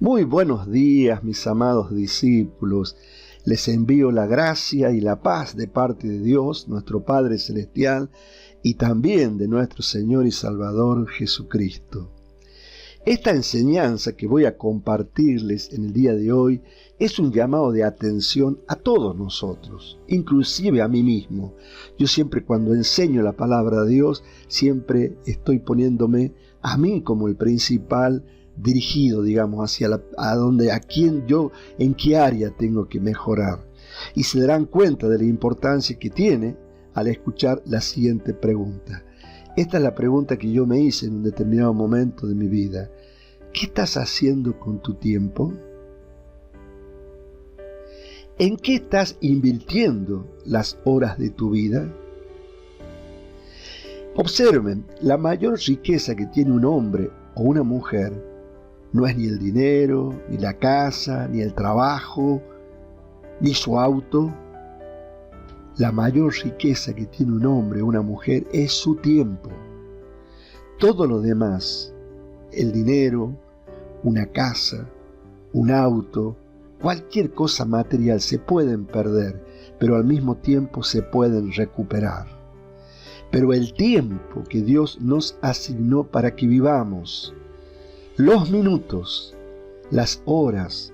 Muy buenos días, mis amados discípulos. Les envío la gracia y la paz de parte de Dios, nuestro Padre Celestial, y también de nuestro Señor y Salvador Jesucristo. Esta enseñanza que voy a compartirles en el día de hoy es un llamado de atención a todos nosotros, inclusive a mí mismo. Yo siempre cuando enseño la palabra de Dios, siempre estoy poniéndome a mí como el principal dirigido, digamos, en qué área tengo que mejorar. Y se darán cuenta de la importancia que tiene al escuchar la siguiente pregunta. Esta es la pregunta que yo me hice en un determinado momento de mi vida. ¿Qué estás haciendo con tu tiempo? ¿En qué estás invirtiendo las horas de tu vida? Observen, la mayor riqueza que tiene un hombre o una mujer no es ni el dinero, ni la casa, ni el trabajo, ni su auto. La mayor riqueza que tiene un hombre o una mujer es su tiempo. Todo lo demás, el dinero, una casa, un auto, cualquier cosa material se pueden perder, pero al mismo tiempo se pueden recuperar. Pero el tiempo que Dios nos asignó para que vivamos, los minutos, las horas,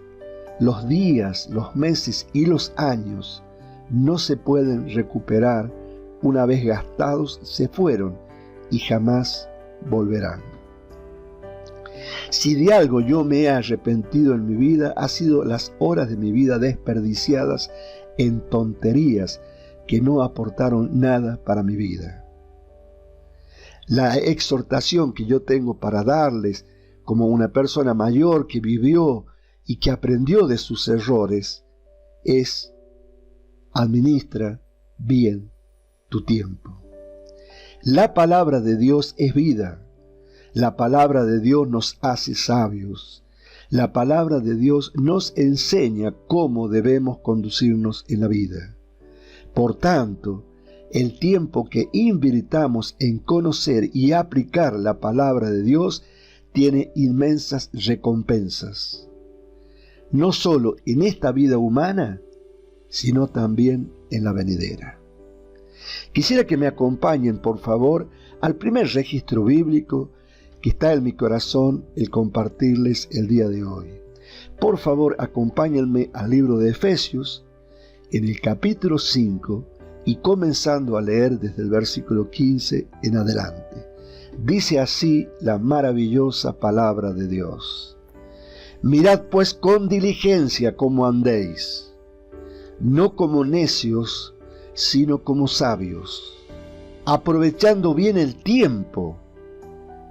los días, los meses y los años no se pueden recuperar. Una vez gastados, se fueron y jamás volverán. Si de algo yo me he arrepentido en mi vida, ha sido las horas de mi vida desperdiciadas en tonterías que no aportaron nada para mi vida. La exhortación que yo tengo para darles como una persona mayor que vivió y que aprendió de sus errores es: administra bien tu tiempo. La palabra de Dios es vida. La palabra de Dios nos hace sabios. La palabra de Dios nos enseña cómo debemos conducirnos en la vida. Por tanto, el tiempo que invirtamos en conocer y aplicar la palabra de Dios tiene inmensas recompensas, no solo en esta vida humana, sino también en la venidera. Quisiera que me acompañen, por favor, al primer registro bíblico que está en mi corazón el compartirles el día de hoy. Por favor, acompáñenme al libro de Efesios, en el capítulo 5, y comenzando a leer desde el versículo 15 en adelante. Dice así la maravillosa palabra de Dios. Mirad pues con diligencia cómo andéis, no como necios, sino como sabios, aprovechando bien el tiempo,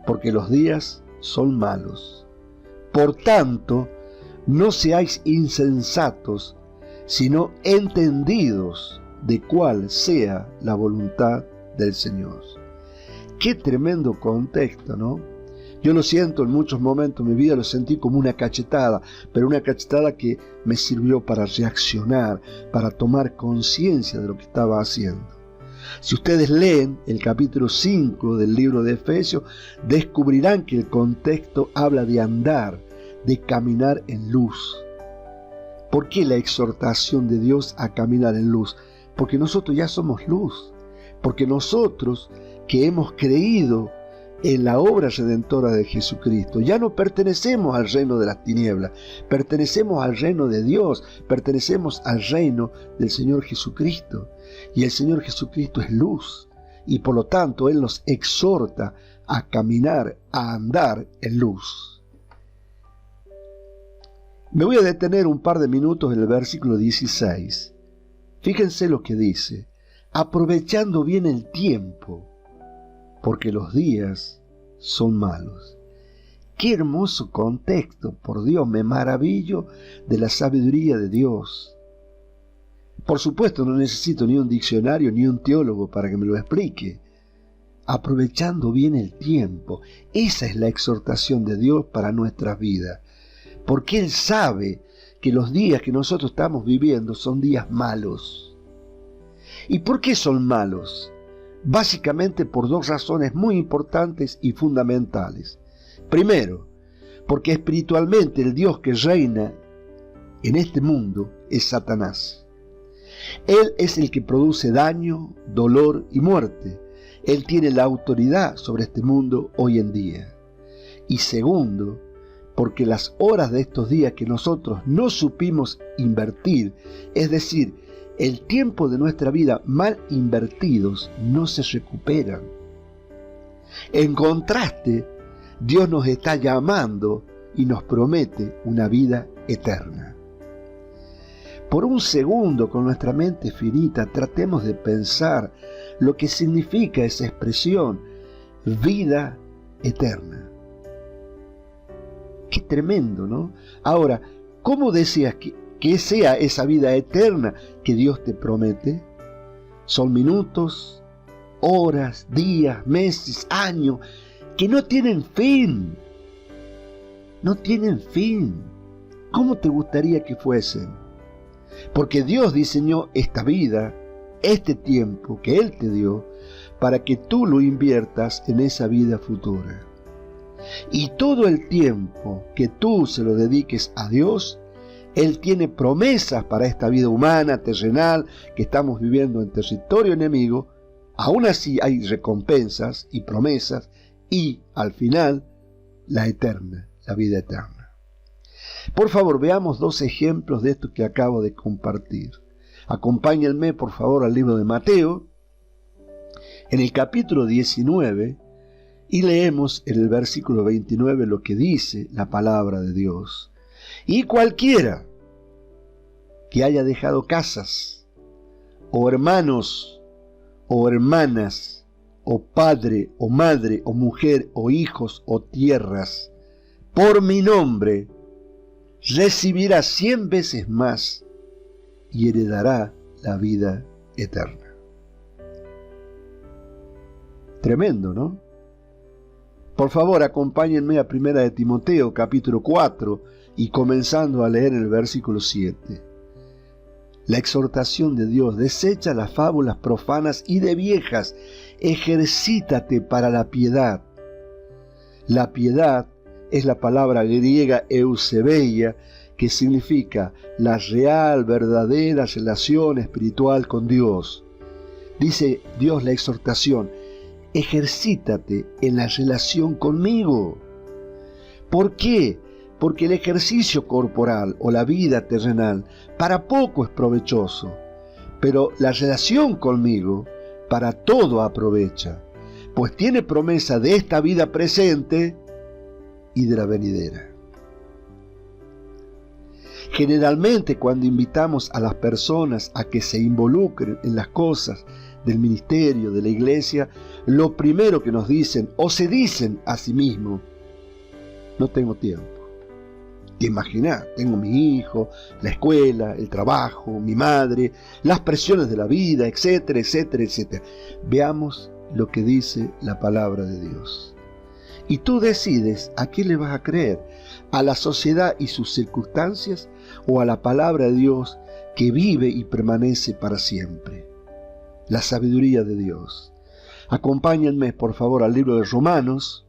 porque los días son malos. Por tanto, no seáis insensatos, sino entendidos de cuál sea la voluntad del Señor. Qué tremendo contexto, ¿no? Yo lo siento en muchos momentos de mi vida, lo sentí como una cachetada, pero una cachetada que me sirvió para reaccionar, para tomar conciencia de lo que estaba haciendo. Si ustedes leen el capítulo 5 del libro de Efesios, descubrirán que el contexto habla de andar, de caminar en luz. ¿Por qué la exhortación de Dios a caminar en luz? Porque nosotros ya somos luz, porque nosotros que hemos creído en la obra redentora de Jesucristo, ya no pertenecemos al reino de las tinieblas, pertenecemos al reino de Dios, pertenecemos al reino del Señor Jesucristo. Y el Señor Jesucristo es luz, y por lo tanto Él nos exhorta a caminar, a andar en luz. Me voy a detener un par de minutos en el versículo 16. Fíjense lo que dice: aprovechando bien el tiempo, porque los días son malos. Qué hermoso contexto, por Dios, me maravillo de la sabiduría de Dios. Por supuesto, no necesito ni un diccionario ni un teólogo para que me lo explique. Aprovechando bien el tiempo, esa es la exhortación de Dios para nuestras vidas, porque Él sabe que los días que nosotros estamos viviendo son días malos. ¿Y por qué son malos? Básicamente por dos razones muy importantes y fundamentales. Primero, porque espiritualmente el Dios que reina en este mundo es Satanás. Él es el que produce daño, dolor y muerte. Él tiene la autoridad sobre este mundo hoy en día. Y segundo, porque las horas de estos días que nosotros no supimos invertir, es decir, el tiempo de nuestra vida mal invertidos, no se recuperan. En contraste, Dios nos está llamando y nos promete una vida eterna. Por un segundo, con nuestra mente finita, tratemos de pensar lo que significa esa expresión, vida eterna. Qué tremendo, ¿no? Ahora, ¿cómo deseas que sea esa vida eterna que Dios te promete? Son minutos, horas, días, meses, años, que no tienen fin. No tienen fin. ¿Cómo te gustaría que fuesen? Porque Dios diseñó esta vida, este tiempo que Él te dio, para que tú lo inviertas en esa vida futura. Y todo el tiempo que tú se lo dediques a Dios, Él tiene promesas para esta vida humana, terrenal, que estamos viviendo en territorio enemigo. Aún así hay recompensas y promesas, y al final, la eterna, la vida eterna. Por favor, veamos dos ejemplos de esto que acabo de compartir. Acompáñenme, por favor, al libro de Mateo, en el capítulo 19, y leemos en el versículo 29 lo que dice la palabra de Dios. Y cualquiera que haya dejado casas, o hermanos, o hermanas, o padre, o madre, o mujer, o hijos, o tierras, por mi nombre, recibirá 100 veces más y heredará la vida eterna. Tremendo, ¿no? Por favor, acompáñenme a 1 de Timoteo, capítulo 4, y comenzando a leer el versículo 7. La exhortación de Dios: desecha las fábulas profanas y de viejas, ejercítate para la piedad. La piedad es la palabra griega eusebeia, que significa la real, verdadera relación espiritual con Dios. Dice Dios la exhortación: ejercítate en la relación conmigo. ¿Por qué? Porque el ejercicio corporal o la vida terrenal para poco es provechoso, pero la relación conmigo para todo aprovecha, pues tiene promesa de esta vida presente y de la venidera. Generalmente, cuando invitamos a las personas a que se involucren en las cosas del ministerio, de la iglesia, lo primero que nos dicen o se dicen a sí mismos: no tengo tiempo. ¿Te imaginas? Tengo mi hijo, la escuela, el trabajo, mi madre, las presiones de la vida, etcétera, etcétera, etcétera. Veamos lo que dice la palabra de Dios. Y tú decides a qué le vas a creer: a la sociedad y sus circunstancias, o a la palabra de Dios que vive y permanece para siempre. La sabiduría de Dios. Acompáñenme, por favor, al libro de Romanos,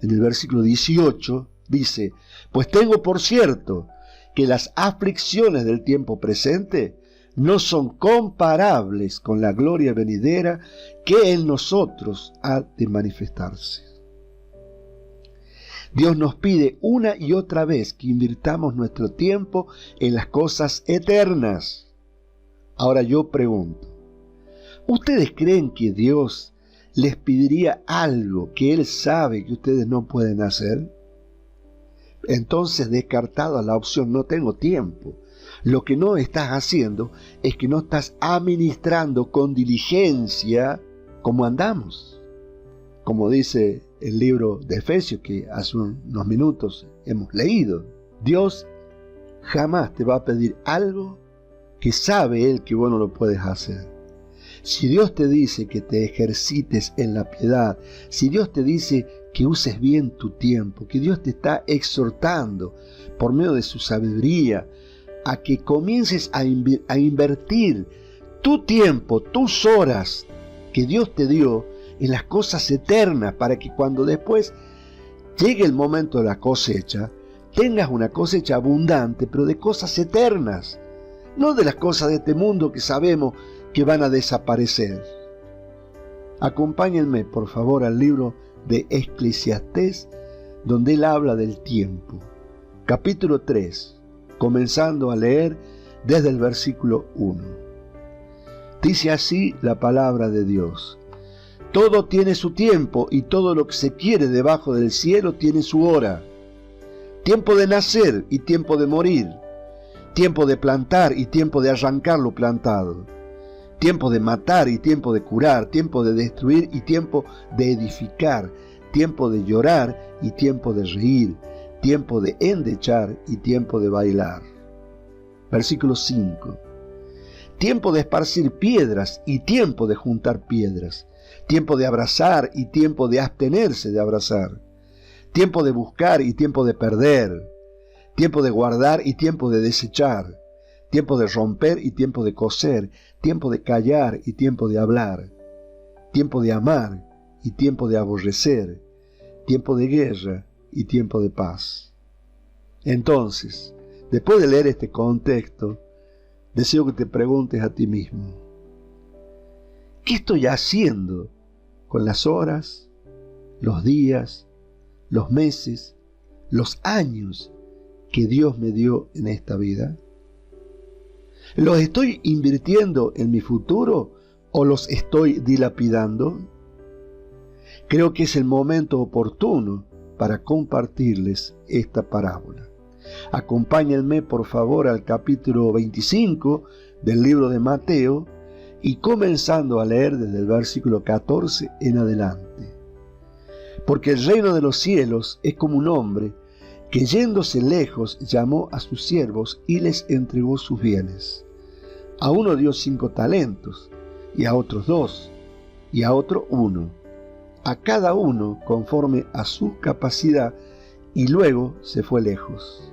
en el versículo 18, dice: pues tengo por cierto que las aflicciones del tiempo presente no son comparables con la gloria venidera que en nosotros ha de manifestarse. Dios nos pide una y otra vez que invirtamos nuestro tiempo en las cosas eternas. Ahora yo pregunto: ¿ustedes creen que Dios les pediría algo que Él sabe que ustedes no pueden hacer? Entonces, descartada la opción no tengo tiempo, lo que no estás haciendo es que no estás administrando con diligencia como andamos. Como dice el libro de Efesios que hace unos minutos hemos leído, Dios jamás te va a pedir algo que sabe Él que vos no lo puedes hacer. Si Dios te dice que te ejercites en la piedad, si Dios te dice que uses bien tu tiempo, que Dios te está exhortando por medio de su sabiduría a que comiences a invertir tu tiempo, tus horas que Dios te dio en las cosas eternas, para que cuando después llegue el momento de la cosecha, tengas una cosecha abundante, pero de cosas eternas, no de las cosas de este mundo que sabemos que van a desaparecer. Acompáñenme, por favor, al libro de Eclesiastés, donde él habla del tiempo. Capítulo 3, comenzando a leer desde el versículo 1. Dice así la palabra de Dios: todo tiene su tiempo y todo lo que se quiere debajo del cielo tiene su hora. Tiempo de nacer y tiempo de morir. Tiempo de plantar y tiempo de arrancar lo plantado. Tiempo de matar y tiempo de curar. Tiempo de destruir y tiempo de edificar. Tiempo de llorar y tiempo de reír. Tiempo de endechar y tiempo de bailar. Versículo 5. Tiempo de esparcir piedras y tiempo de juntar piedras. Tiempo de abrazar y tiempo de abstenerse de abrazar. Tiempo de buscar y tiempo de perder. Tiempo de guardar y tiempo de desechar. Tiempo de romper y tiempo de coser. Tiempo de callar y tiempo de hablar. Tiempo de amar y tiempo de aborrecer. Tiempo de guerra y tiempo de paz. Entonces, después de leer este contexto, deseo que te preguntes a ti mismo: ¿qué estoy haciendo con las horas, los días, los meses, los años que Dios me dio en esta vida? ¿Los estoy invirtiendo en mi futuro o los estoy dilapidando? Creo que es el momento oportuno para compartirles esta parábola. Acompáñenme por favor al capítulo 25 del libro de Mateo y comenzando a leer desde el versículo 14 en adelante. Porque el reino de los cielos es como un hombre que yéndose lejos llamó a sus siervos y les entregó sus bienes. A uno dio 5 talentos, y a otros 2, y a otro 1, a cada uno conforme a su capacidad, y luego se fue lejos.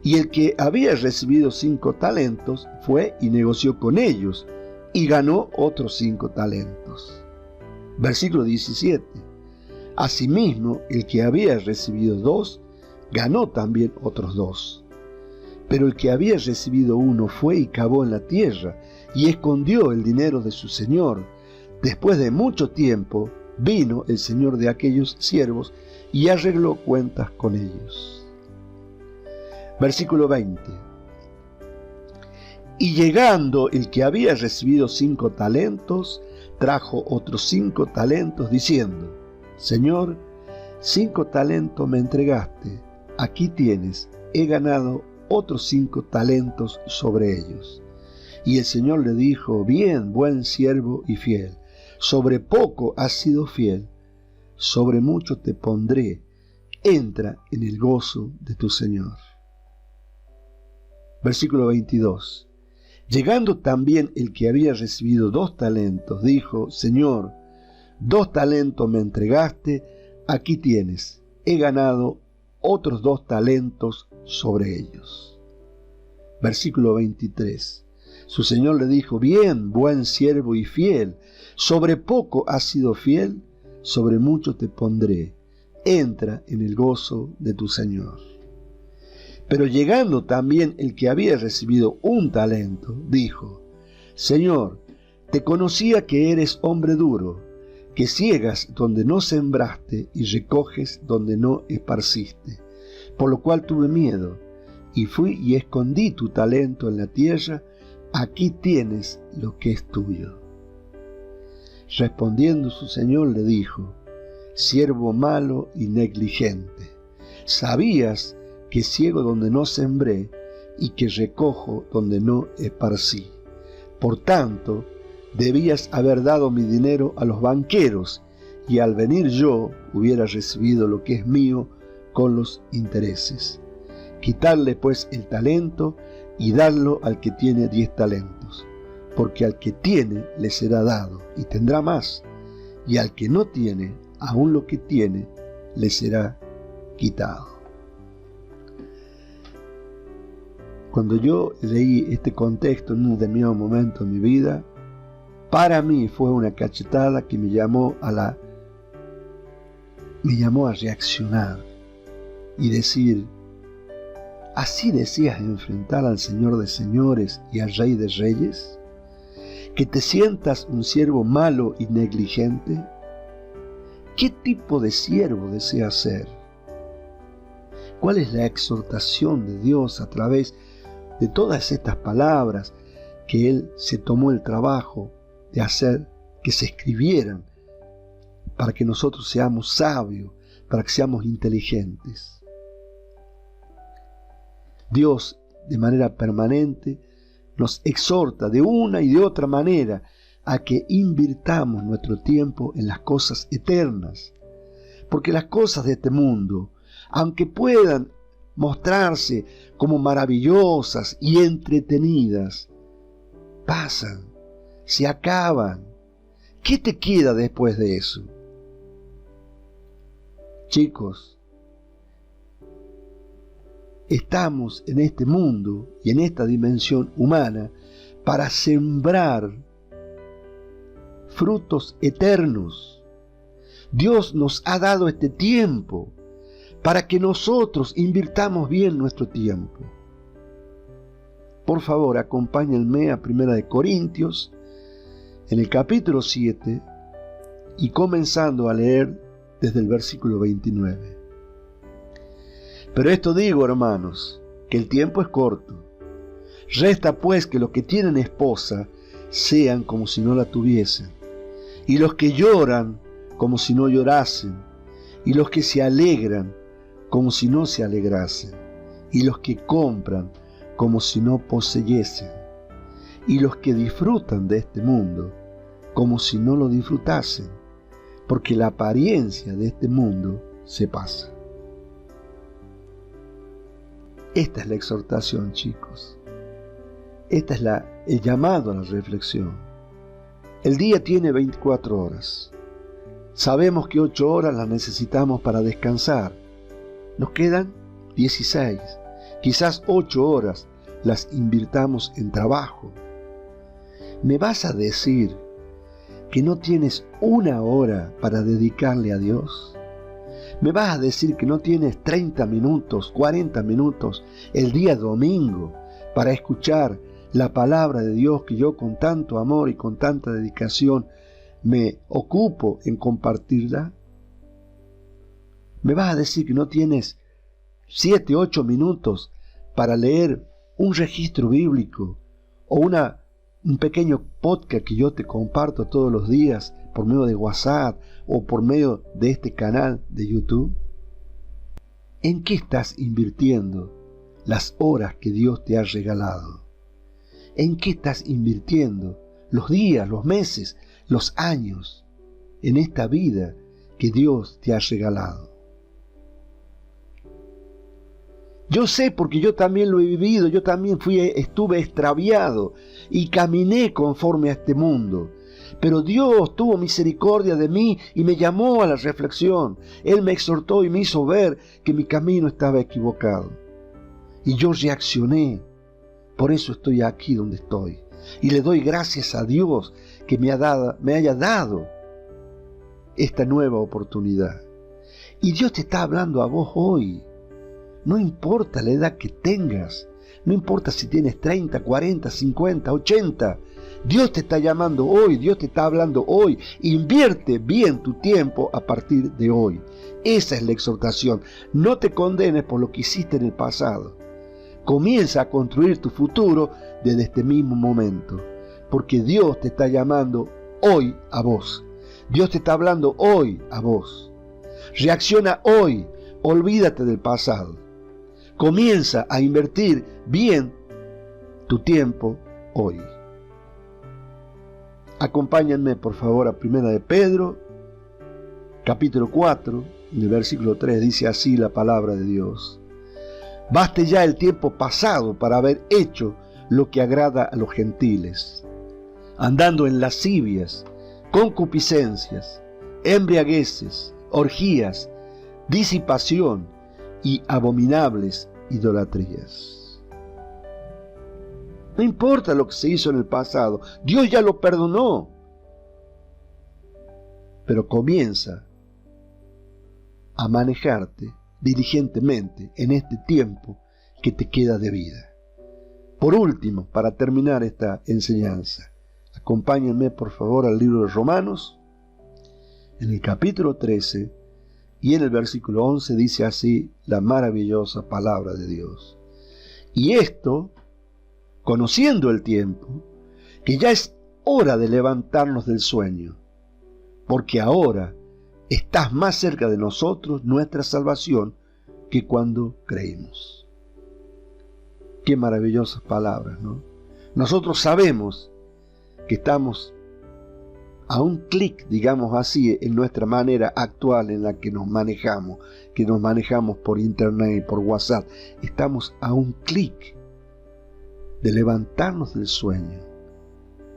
Y el que había recibido 5 talentos fue y negoció con ellos, y ganó otros 5 talentos. Versículo 17. Asimismo, el que había recibido 2, ganó también otros 2. Pero el que había recibido 1 fue y cavó en la tierra, y escondió el dinero de su señor. Después de mucho tiempo, vino el señor de aquellos siervos, y arregló cuentas con ellos. Versículo 20. Y llegando el que había recibido 5 talentos, trajo otros 5 talentos, diciendo: Señor, 5 talentos me entregaste, aquí tienes, he ganado otros 5 talentos sobre ellos. Y el Señor le dijo: bien, buen siervo y fiel, sobre poco has sido fiel, sobre mucho te pondré, entra en el gozo de tu Señor. Versículo 22. Llegando también el que había recibido 2 talentos, dijo: Señor, 2 talentos me entregaste, aquí tienes, he ganado otros 2 talentos sobre ellos. Versículo 23. Su Señor le dijo: bien, buen siervo y fiel, sobre poco has sido fiel, sobre mucho te pondré, entra en el gozo de tu Señor. Pero llegando también el que había recibido 1 talento, dijo: Señor, te conocía que eres hombre duro, que ciegas donde no sembraste y recoges donde no esparciste, por lo cual tuve miedo, y fui y escondí tu talento en la tierra, aquí tienes lo que es tuyo. Respondiendo su señor le dijo: siervo malo y negligente, sabías que ciego donde no sembré y que recojo donde no esparcí. Por tanto, debías haber dado mi dinero a los banqueros, y al venir yo hubiera recibido lo que es mío con los intereses. Quitarle pues el talento y darlo al que tiene 10 talentos, porque al que tiene le será dado y tendrá más, y al que no tiene, aún lo que tiene le será quitado. Cuando yo leí este contexto en un determinado momento en mi vida, para mí fue una cachetada que me llamó a reaccionar y decir: ¿Así deseas enfrentar al Señor de señores y al Rey de reyes? ¿Que te sientas un siervo malo y negligente? ¿Qué tipo de siervo deseas ser? ¿Cuál es la exhortación de Dios a través de todas estas palabras que Él se tomó el trabajo de hacer que se escribieran para que nosotros seamos sabios, para que seamos inteligentes? Dios, de manera permanente, nos exhorta de una y de otra manera a que invirtamos nuestro tiempo en las cosas eternas, porque las cosas de este mundo, aunque puedan mostrarse como maravillosas y entretenidas, pasan, se acaban. ¿Qué te queda después de eso? Chicos, estamos en este mundo y en esta dimensión humana para sembrar frutos eternos. Dios nos ha dado este tiempo para que nosotros invirtamos bien nuestro tiempo. Por favor, acompáñenme a 1 Corintios, en el capítulo 7, y comenzando a leer desde el versículo 29. Pero esto digo, hermanos, que el tiempo es corto. Resta pues que los que tienen esposa sean como si no la tuviesen, y los que lloran como si no llorasen, y los que se alegran como si no se alegrasen, y los que compran como si no poseyesen, y los que disfrutan de este mundo como si no lo disfrutasen, porque la apariencia de este mundo se pasa. Esta es la exhortación, chicos. Esta es el llamado a la reflexión. El día tiene 24 horas. Sabemos que 8 horas las necesitamos para descansar. Nos quedan 16. Quizás 8 horas las invirtamos en trabajo. ¿Me vas a decir que no tienes 1 hora para dedicarle a Dios? ¿Me vas a decir que no tienes 30 minutos, 40 minutos el día domingo para escuchar la palabra de Dios que yo con tanto amor y con tanta dedicación me ocupo en compartirla? ¿Me vas a decir que no tienes 7, 8 minutos para leer un registro bíblico o un pequeño podcast que yo te comparto todos los días por medio de WhatsApp o por medio de este canal de YouTube? ¿En qué estás invirtiendo las horas que Dios te ha regalado? ¿En qué estás invirtiendo los días, los meses, los años en esta vida que Dios te ha regalado? Yo sé, porque yo también lo he vivido, yo también estuve extraviado y caminé conforme a este mundo. Pero Dios tuvo misericordia de mí y me llamó a la reflexión. Él me exhortó y me hizo ver que mi camino estaba equivocado. Y yo reaccioné. Por eso estoy aquí donde estoy. Y le doy gracias a Dios que me haya dado esta nueva oportunidad. Y Dios te está hablando a vos hoy. No importa la edad que tengas, no importa si tienes 30, 40, 50, 80, Dios te está llamando hoy, Dios te está hablando hoy. Invierte bien tu tiempo a partir de hoy. Esa es la exhortación. No te condenes por lo que hiciste en el pasado. Comienza a construir tu futuro desde este mismo momento, porque Dios te está llamando hoy a vos. Dios te está hablando hoy a vos. Reacciona hoy, olvídate del pasado. Comienza a invertir bien tu tiempo hoy. Acompáñenme por favor a 1 Pedro, capítulo 4, en el versículo 3, dice así la palabra de Dios. Baste ya el tiempo pasado para haber hecho lo que agrada a los gentiles, andando en lascivias, concupiscencias, embriagueces, orgías, disipación y abominables idolatrías. No importa lo que se hizo en el pasado, Dios ya lo perdonó. Pero comienza a manejarte diligentemente en este tiempo que te queda de vida. Por último, para terminar esta enseñanza, acompáñenme por favor al libro de Romanos, en el capítulo 13 y en el versículo 11 dice así la maravillosa palabra de Dios. Y esto, conociendo el tiempo, que ya es hora de levantarnos del sueño, porque ahora estás más cerca de nosotros nuestra salvación que cuando creímos. Qué maravillosas palabras, ¿no? Nosotros sabemos que estamos a un clic, digamos así, en nuestra manera actual en la que nos manejamos por internet, por WhatsApp. Estamos a un clic de levantarnos del sueño,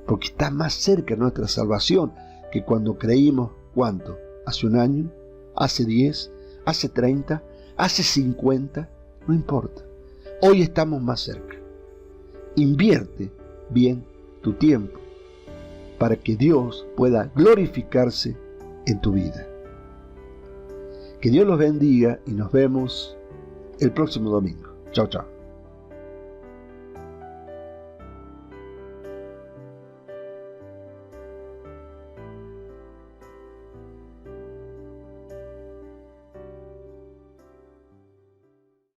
porque está más cerca nuestra salvación que cuando creímos, ¿cuánto? ¿Hace un año? ¿Hace 10? ¿Hace 30? ¿Hace 50? No importa. Hoy estamos más cerca. Invierte bien tu tiempo para que Dios pueda glorificarse en tu vida. Que Dios los bendiga y nos vemos el próximo domingo. Chao, chao.